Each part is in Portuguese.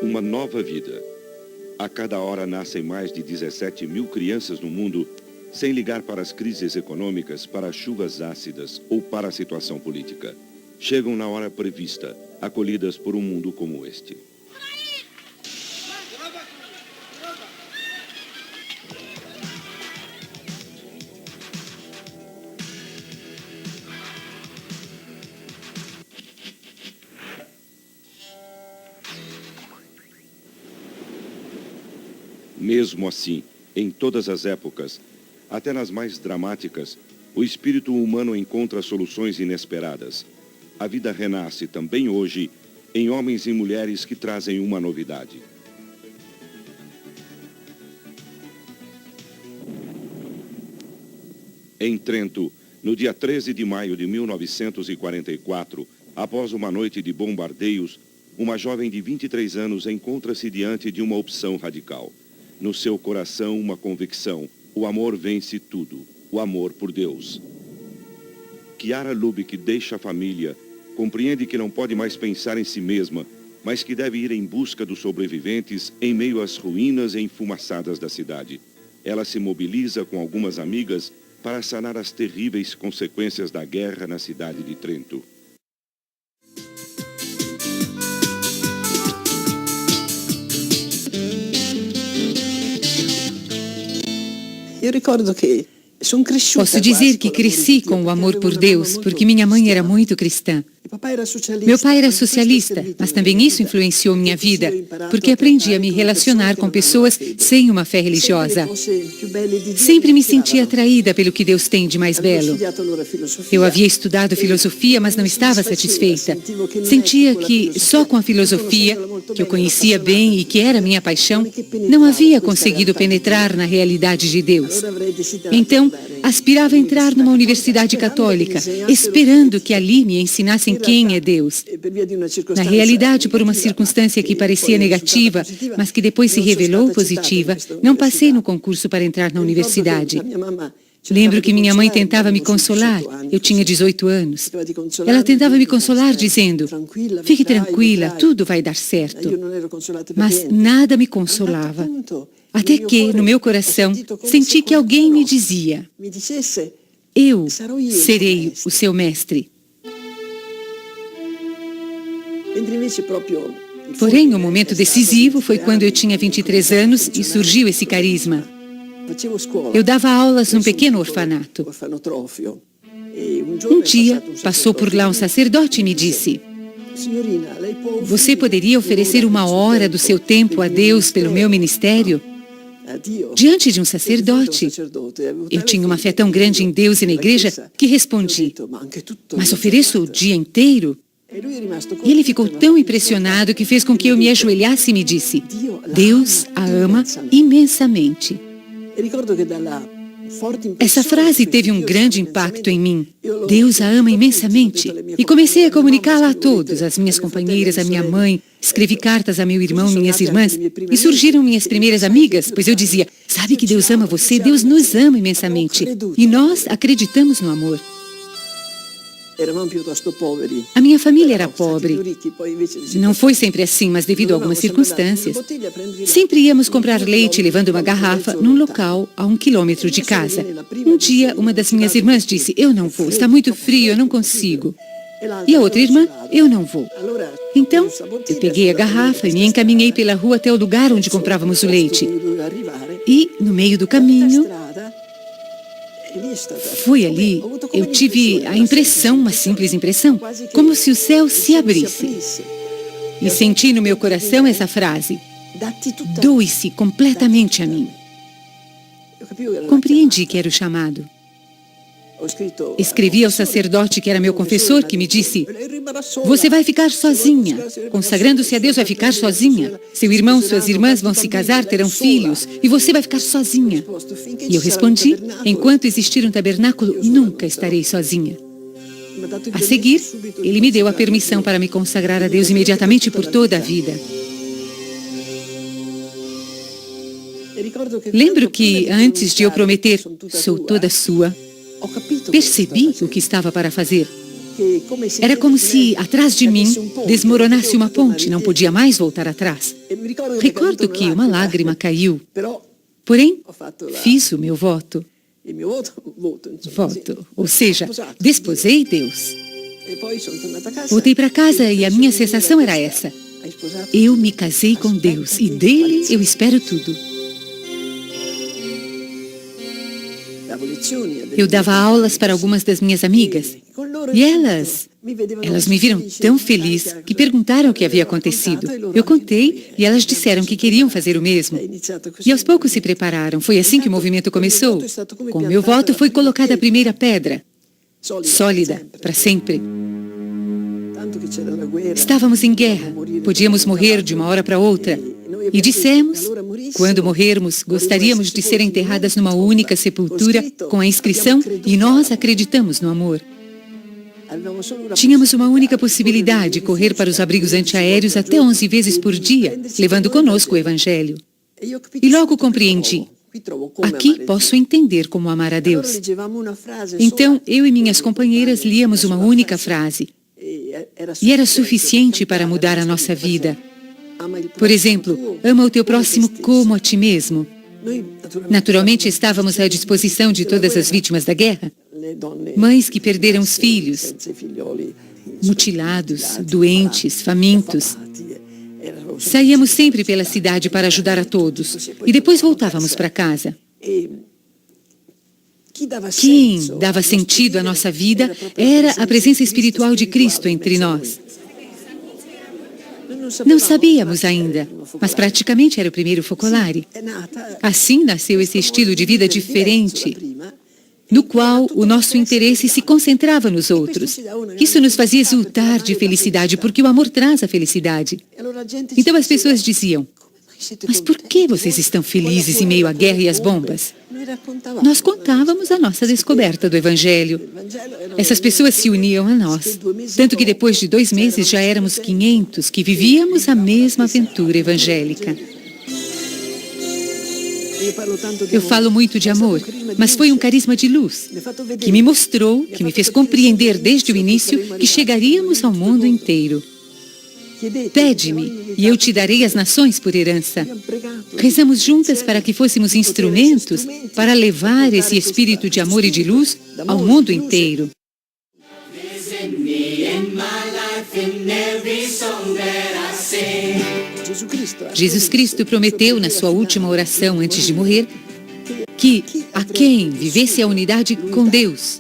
uma nova vida. A cada hora nascem mais de 17 mil crianças no mundo, sem ligar para as crises econômicas, para as chuvas ácidas ou para a situação política. Chegam na hora prevista, acolhidas por um mundo como este. Mesmo assim, em todas as épocas, até nas mais dramáticas, o espírito humano encontra soluções inesperadas. A vida renasce também hoje em homens e mulheres que trazem uma novidade. Em Trento, no dia 13 de maio de 1944, após uma noite de bombardeios, uma jovem de 23 anos encontra-se diante de uma opção radical. No seu coração, uma convicção: o amor vence tudo, o amor por Deus. Chiara Lubich deixa a família, compreende que não pode mais pensar em si mesma, mas que deve ir em busca dos sobreviventes em meio às ruínas e enfumaçadas da cidade. Ela se mobiliza com algumas amigas para sanar as terríveis consequências da guerra na cidade de Trento. Posso dizer que cresci com o amor por Deus, porque minha mãe era muito cristã. Meu pai era socialista, mas também isso influenciou minha vida, porque aprendi a me relacionar com pessoas sem uma fé religiosa. Sempre me senti atraída pelo que Deus tem de mais belo. Eu havia estudado filosofia, mas não estava satisfeita. Sentia que só com a filosofia, que eu conhecia bem e que era minha paixão, não havia conseguido penetrar na realidade de Deus. Então, aspirava a entrar numa universidade católica, esperando que ali me ensinassem quem é Deus. Na realidade, por uma circunstância que parecia negativa, mas que depois se revelou positiva, não passei no concurso para entrar na universidade. Lembro que minha mãe tentava me consolar. Eu tinha 18 anos. Ela tentava me consolar dizendo: fique tranquila, tudo vai dar certo. Mas nada me consolava. Até que, no meu coração, senti que alguém me dizia: eu serei o seu mestre. Porém, o momento decisivo foi quando eu tinha 23 anos e surgiu esse carisma. Eu dava aulas num pequeno orfanato. Um dia, passou por lá um sacerdote e me disse: você poderia oferecer uma hora do seu tempo a Deus pelo meu ministério? Diante de um sacerdote, eu tinha uma fé tão grande em Deus e na igreja que respondi: mas ofereço o dia inteiro? E ele ficou tão impressionado que fez com que eu me ajoelhasse e me disse: Deus a ama imensamente. Essa frase teve um grande impacto em mim. Deus a ama imensamente. E comecei a comunicá-la a todos, às minhas companheiras, à minha mãe. Escrevi cartas a meu irmão, minhas irmãs, e surgiram minhas primeiras amigas, pois eu dizia: sabe que Deus ama você? Deus nos ama imensamente. E nós acreditamos no amor. A minha família era pobre. Não foi sempre assim, mas devido a algumas circunstâncias. Sempre íamos comprar leite levando uma garrafa num local a 1 quilômetro de casa. Um dia, uma das minhas irmãs disse: eu não vou, está muito frio, eu não consigo. E a outra irmã: eu não vou. Então, eu peguei a garrafa e me encaminhei pela rua até o lugar onde comprávamos o leite. E, no meio do caminho, foi ali, eu tive a impressão, uma simples impressão, como se o céu se abrisse. E senti no meu coração essa frase: doe-se completamente a mim. Compreendi que era o chamado. Escrevi ao sacerdote que era meu confessor, que me disse: você vai ficar sozinha. Consagrando-se a Deus, vai ficar sozinha. Seu irmão, suas irmãs vão se casar, terão filhos, e você vai ficar sozinha. E eu respondi: enquanto existir um tabernáculo, nunca estarei sozinha. A seguir, ele me deu a permissão para me consagrar a Deus imediatamente por toda a vida. Lembro que, antes de eu prometer, sou toda sua, percebi o que estava para fazer. Era como se, atrás de mim, desmoronasse uma ponte, não podia mais voltar atrás. Recordo que uma lágrima caiu. Porém, fiz o meu voto. Ou seja, desposei Deus. Voltei para casa e a minha sensação era essa. Eu me casei com Deus e dele eu espero tudo. Eu dava aulas para algumas das minhas amigas e elas me viram tão feliz que perguntaram o que havia acontecido. Eu contei e elas disseram que queriam fazer o mesmo. E aos poucos se prepararam. Foi assim que o movimento começou. Com meu voto foi colocada a primeira pedra, sólida, para sempre. Estávamos em guerra, podíamos morrer de uma hora para outra. E dissemos, quando morrermos, gostaríamos de ser enterradas numa única sepultura com a inscrição "E nós acreditamos no amor". Tínhamos uma única possibilidade, correr para os abrigos antiaéreos até 11 vezes por dia, levando conosco o Evangelho. E logo compreendi, aqui posso entender como amar a Deus. Então, eu e minhas companheiras líamos uma única frase. E era suficiente para mudar a nossa vida. Por exemplo, ama o teu próximo como a ti mesmo. Naturalmente, estávamos à disposição de todas as vítimas da guerra. Mães que perderam os filhos, mutilados, doentes, famintos. Saíamos sempre pela cidade para ajudar a todos. E depois voltávamos para casa. Quem dava sentido à nossa vida era a presença espiritual de Cristo entre nós. Não sabíamos ainda, mas praticamente era o primeiro focolare. Assim nasceu esse estilo de vida diferente, no qual o nosso interesse se concentrava nos outros. Isso nos fazia exultar de felicidade, porque o amor traz a felicidade. Então as pessoas diziam, mas por que vocês estão felizes em meio à guerra e às bombas? Nós contávamos a nossa descoberta do Evangelho. Essas pessoas se uniam a nós, tanto que depois de 2 meses já éramos 500 que vivíamos a mesma aventura evangélica. Eu falo muito de amor, mas foi um carisma de luz, que me mostrou, que me fez compreender desde o início que chegaríamos ao mundo inteiro. Pede-me, e eu te darei as nações por herança. Rezamos juntas para que fôssemos instrumentos para levar esse espírito de amor e de luz ao mundo inteiro. Jesus Cristo prometeu na sua última oração antes de morrer que a quem vivesse a unidade com Deus,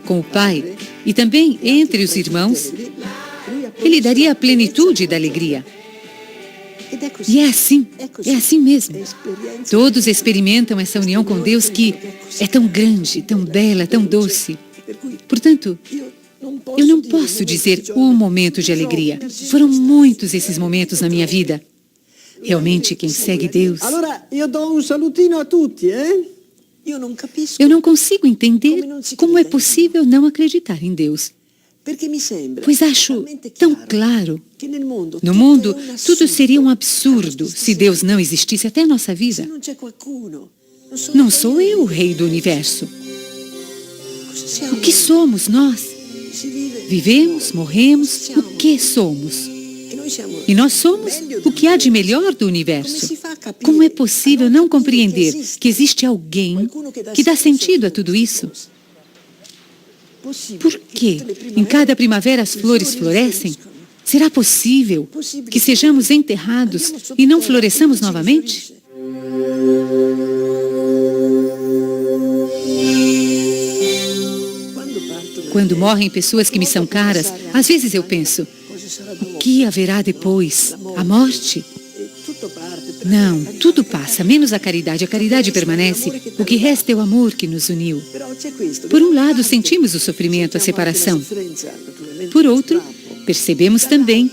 com o Pai e também entre os irmãos, Ele daria a plenitude da alegria. E é assim mesmo. Todos experimentam essa união com Deus que é tão grande, tão bela, tão doce. Portanto, eu não posso dizer um momento de alegria. Foram muitos esses momentos na minha vida. Realmente, quem segue Deus... Eu não consigo entender como é possível não acreditar em Deus. Pois acho tão claro. No mundo, tudo seria um absurdo se Deus não existisse até a nossa vida. Não sou eu o rei do universo. O que somos nós? Vivemos, morremos, o que somos? E nós somos o que há de melhor do universo. Como é possível não compreender que existe alguém que dá sentido a tudo isso? Por que em cada primavera as flores florescem? Será possível que sejamos enterrados e não floresçamos novamente? Quando morrem pessoas que me são caras, às vezes eu penso, o que haverá depois? A morte? Não, tudo passa, menos a caridade. A caridade permanece. O que resta é o amor que nos uniu. Por um lado, sentimos o sofrimento, a separação. Por outro, percebemos também,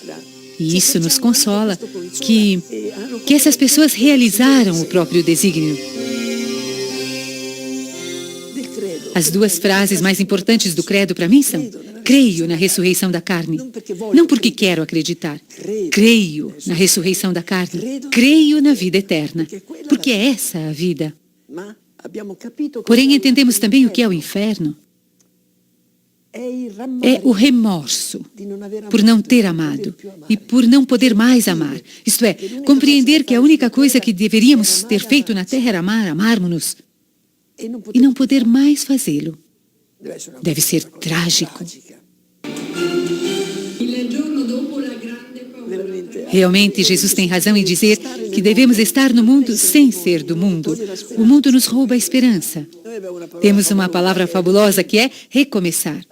e isso nos consola, que essas pessoas realizaram o próprio desígnio. As 2 frases mais importantes do credo para mim são: creio na ressurreição da carne. Não porque quero acreditar. Creio na ressurreição da carne. Creio na vida eterna. Porque é essa a vida. Porém, entendemos também o que é o inferno. É o remorso por não ter amado e por não poder mais amar. Isto é, compreender que a única coisa que deveríamos ter feito na Terra era amar-nos e não poder mais fazê-lo. Deve ser trágico. Realmente, Jesus tem razão em dizer que devemos estar no mundo sem ser do mundo. O mundo nos rouba a esperança. Temos uma palavra fabulosa que é recomeçar.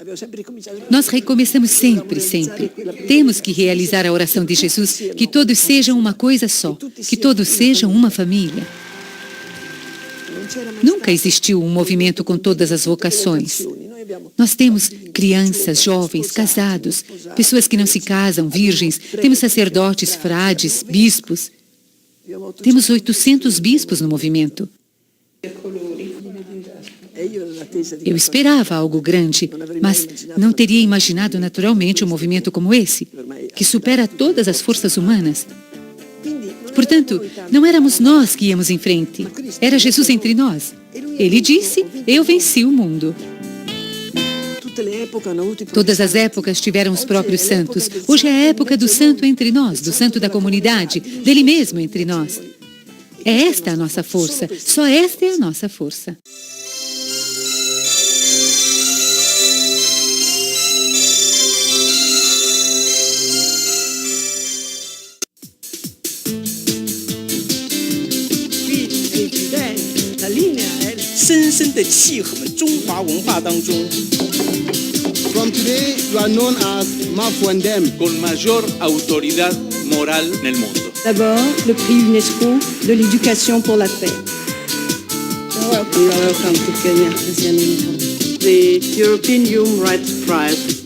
Nós recomeçamos sempre, sempre. Temos que realizar a oração de Jesus, que todos sejam uma coisa só, que todos sejam uma família. Nunca existiu um movimento com todas as vocações. Nós temos crianças, jovens, casados, pessoas que não se casam, virgens, temos sacerdotes, frades, bispos. Temos 800 bispos no movimento. Eu esperava algo grande, mas não teria imaginado naturalmente um movimento como esse, que supera todas as forças humanas. Portanto, não éramos nós que íamos em frente, era Jesus entre nós. Ele disse, eu venci o mundo. Todas as épocas tiveram os próprios santos. Hoje é a época do santo entre nós, do santo da comunidade, dele mesmo entre nós. É esta a nossa força, só esta é a nossa força. From today, you are known as Mafwandem. Con mayor autoridad moral nel mondo. D'abord, le prix UNESCO de l'éducation pour la paix. Welcome to Kenya. The European Human Rights Prize.